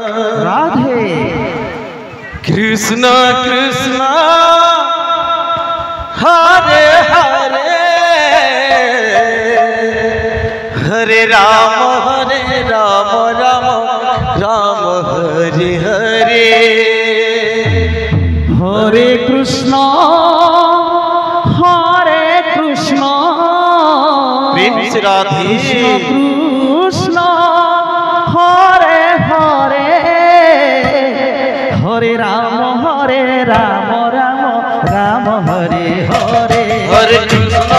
राधे कृष्ण कृष्ण हरे हरे हरे राम राम राम हरे हरे हरे कृष्ण प्रेम से राधे कृष्ण हरे हरे हरे राम राम राम हरे हरे हरे कृष्ण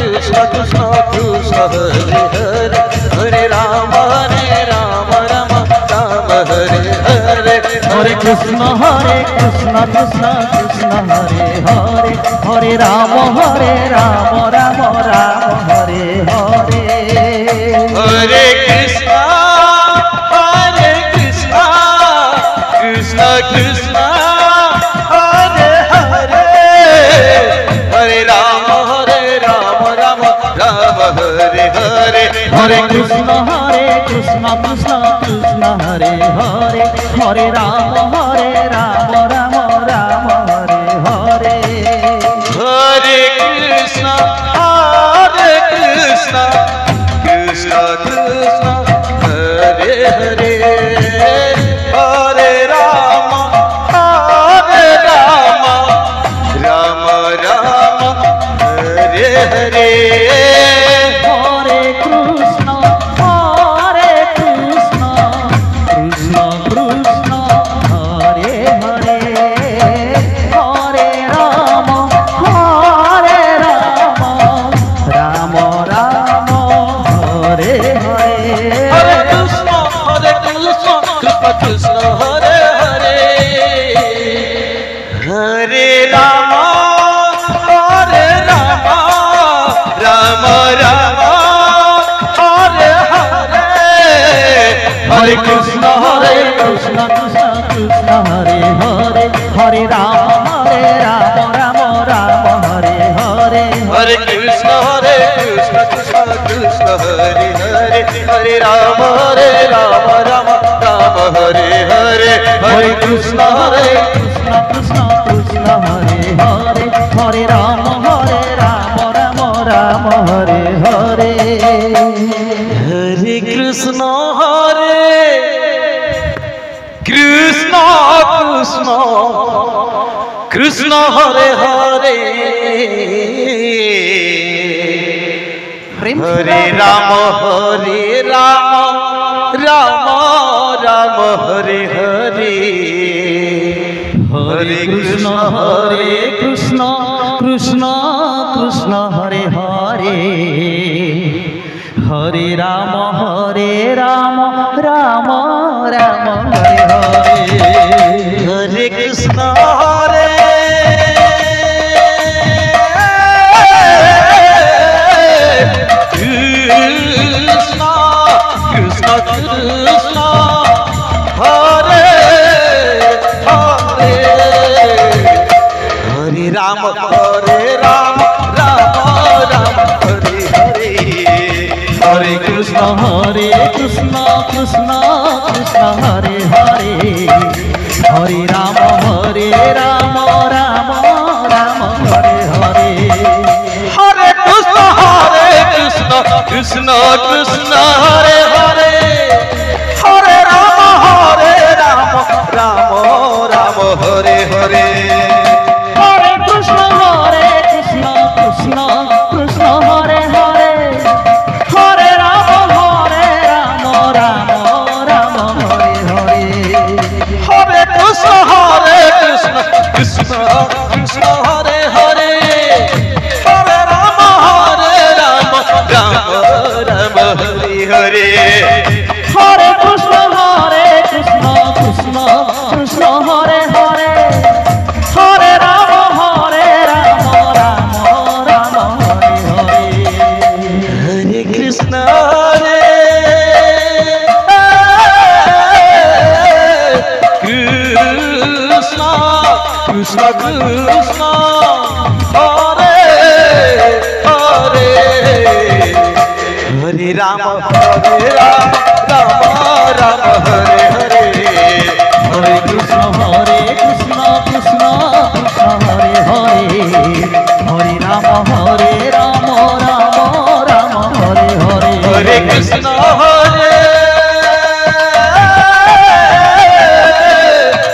कृष्ण कृष्ण हरे हरे हरे राम राम राम हरे हरे हरे कृष्ण कृष्ण कृष्ण हरे हरे हरे राम राम राम हरे हरे हरे कृष्ण कृष्ण कृष्ण हरे हरे हरे राम राम राम हरे हरे हरे कृष्ण कृष्ण कृष्ण हरे हरे हरे राम राम राम हरे हरे हरे कृष्ण कृष्ण कृष्ण हरे हरे हरे राम राम राम हरे हरे हरे कृष्ण कृष्ण कृष्ण हरे हरे हरे राम राम राम हरे हरे हरे कृष्ण कृष्ण कृष्ण हरे हरे हरे राम राम राम हरे हरे हरे कृष्ण कृष्ण कृष्ण हरे हरे हरे राम राम हरे हरे हरे कृष्ण कृष्ण कृष्ण हरे हरे हरे राम राम हरे हरे हरे कृष्ण कृष्ण कृष्ण हरे हरे हरे राम राम हरे हरे हरे कृष्ण कृष्ण कृष्ण हरे हरे हरे राम राम हरे हरे हरे कृष्ण कृष्ण कृष्ण हरे हरे हरे राम राम हरे हरे हरे कृष्ण कृष्ण कृष्ण हरे हरे हरे राम राम हरे हरे हरे कृष्ण कृष्ण हरे हरे हरे राम राम हरे हरे हरे कृष्ण कृष्ण हरे हरे हरे राम राम हरे हरे हरे कृष्ण कृष्ण हरे हरे हरे राम राम हरे हरे हरे कृष्ण कृष्ण हरे हरे हरे राम राम हरे हरे हरे कृष्ण कृष्ण हरे हरे हरे राम राम हरे हरे हरे कृष्ण कृष्ण कृष्ण हरे हरे हरे राम राम हरे हरे